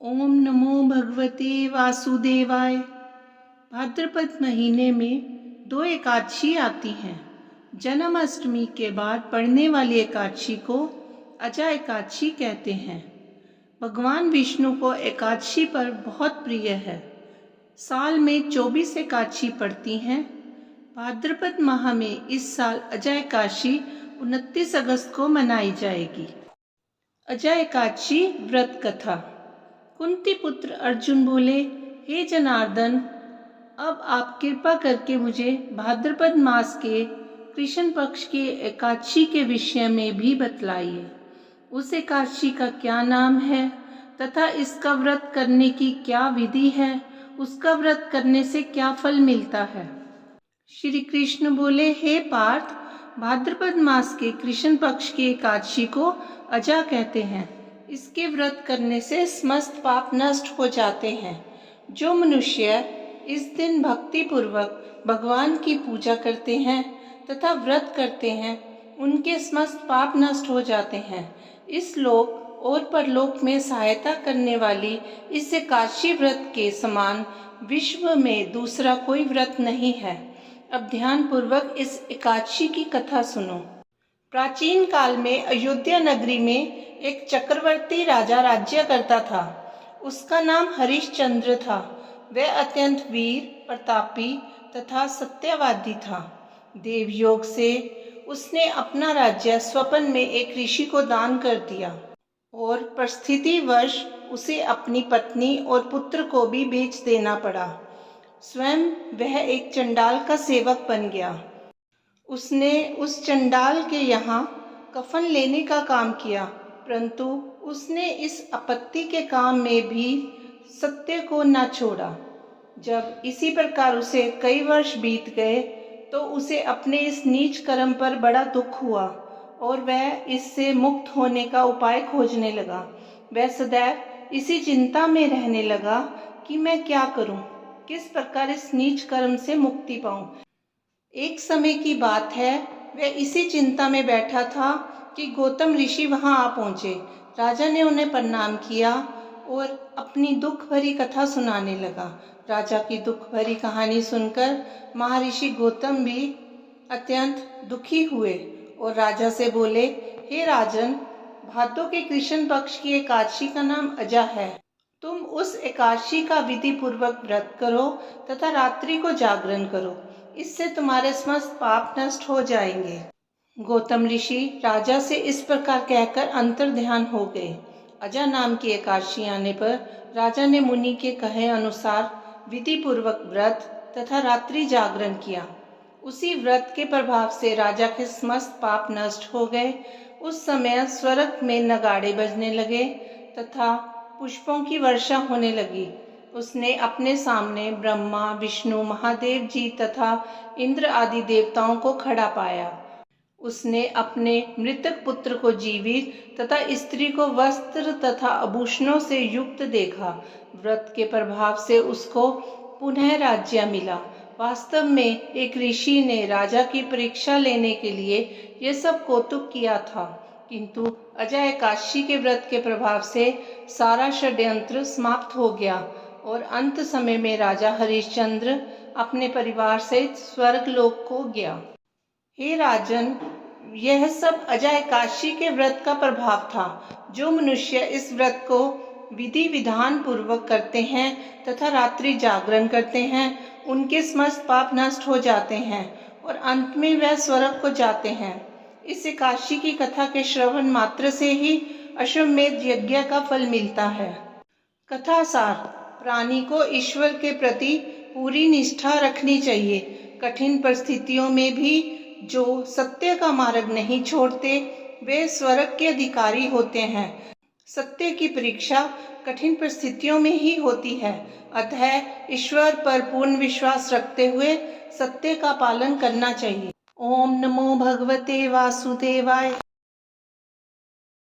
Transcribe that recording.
ओम नमो भगवते वासुदेवाय। भाद्रपद महीने में 2 एकादशी आती हैं। जन्माष्टमी के बाद पड़ने वाली एकादशी को अजा एकादशी कहते हैं। भगवान विष्णु को एकादशी पर बहुत प्रिय है। साल में 24 एकादशी पड़ती हैं। भाद्रपद माह में इस साल अजा एकादशी 29 अगस्त को मनाई जाएगी। अजा एकादशी व्रत कथा। कुंती पुत्र अर्जुन बोले, हे जनार्दन, अब आप कृपा करके मुझे भाद्रपद मास के कृष्ण पक्ष की एकादशी के विषय में भी बतलाइए। उस एकादशी का क्या नाम है तथा इसका व्रत करने की क्या विधि है, उसका व्रत करने से क्या फल मिलता है। श्री कृष्ण बोले, हे पार्थ, भाद्रपद मास के कृष्ण पक्ष की एकादशी को अजा कहते हैं। इसके व्रत करने से समस्त पाप नष्ट हो जाते हैं। जो मनुष्य इस दिन भक्ति पूर्वक भगवान की पूजा करते हैं तथा व्रत करते हैं, उनके समस्त पाप नष्ट हो जाते हैं। इस लोक और परलोक में सहायता करने वाली इस एकादशी व्रत के समान विश्व में दूसरा कोई व्रत नहीं है। अब ध्यान पूर्वक इस एकादशी की कथा सुनो। प्राचीन काल में अयोध्या नगरी में एक चक्रवर्ती राजा राज्य करता था। उसका नाम हरिश्चंद्र था। वह अत्यंत वीर, प्रतापी तथा सत्यवादी था। देवयोग से उसने अपना राज्य स्वप्न में एक ऋषि को दान कर दिया और परिस्थितिवश उसे अपनी पत्नी और पुत्र को भी बेच देना पड़ा। स्वयं वह एक चंडाल का सेवक बन गया। उसने उस चंडाल के यहाँ कफन लेने का काम किया, परंतु उसने इस आपत्ति के काम में भी सत्य को न छोड़ा। जब इसी प्रकार उसे कई वर्ष बीत गए तो उसे अपने इस नीच कर्म पर बड़ा दुख हुआ और वह इससे मुक्त होने का उपाय खोजने लगा। वह सदैव इसी चिंता में रहने लगा कि मैं क्या करूं, किस प्रकार इस नीच कर्म से मुक्ति पाऊं। एक समय की बात है, वह इसी चिंता में बैठा था कि गौतम ऋषि वहां आ पहुंचे। राजा ने उन्हें प्रणाम किया और अपनी दुख भरी कथा सुनाने लगा। राजा की दुख भरी कहानी सुनकर महर्षि गौतम भी अत्यंत दुखी हुए और राजा से बोले, हे राजन, भादों के कृष्ण पक्ष की एकादशी का नाम अजा है। तुम उस एकादशी का विधि पूर्वक व्रत करो तथा रात्रि को जागरण करो। इससे तुम्हारे समस्त पाप नष्ट हो जाएंगे। गौतम ऋषि राजा से इस प्रकार कहकर अंतर ध्यान हो गए। अजा नाम की एकादशी आने पर राजा ने मुनि के कहे अनुसार विधि पूर्वक व्रत तथा रात्रि जागरण किया। उसी व्रत के प्रभाव से राजा के समस्त पाप नष्ट हो गए। उस समय स्वर्ग में नगाड़े बजने लगे तथा पुष्पों की वर्षा होने लगी। उसने अपने सामने ब्रह्मा, विष्णु, महादेव जी तथा इंद्र आदि देवताओं को खड़ा पाया। उसने अपने मृतक पुत्र को जीवित तथा स्त्री को वस्त्र तथा आभूषणों से युक्त देखा। व्रत के प्रभाव से उसको पुनः राज्य मिला। वास्तव में एक ऋषि ने राजा की परीक्षा लेने के लिए यह सब कौतुक किया था, किंतु अजा एकादशी के व्रत के प्रभाव से सारा षड्यंत्र समाप्त हो गया और अंत समय में राजा हरिश्चंद्र अपने परिवार सहित स्वर्ग लोक को गया। हे राजन, यह सब अजा एकादशी के व्रत का प्रभाव था। जो मनुष्य इस व्रत को विधि विधान पूर्वक करते हैं तथा रात्रि जागरण करते हैं, उनके समस्त पाप नष्ट हो जाते हैं और अंत में वह स्वर्ग को जाते हैं। इस एकादशी की कथा के श्रवण मात्र से ही अश्वमेध यज्ञ का फल मिलता है। कथा सार: प्राणी को ईश्वर के प्रति पूरी निष्ठा रखनी चाहिए। कठिन परिस्थितियों में भी जो सत्य का मार्ग नहीं छोड़ते, वे स्वर्ग के अधिकारी होते हैं। सत्य की परीक्षा कठिन परिस्थितियों में ही होती है। अतः ईश्वर पर पूर्ण विश्वास रखते हुए सत्य का पालन करना चाहिए। ओम नमो भगवते वासुदेवाय।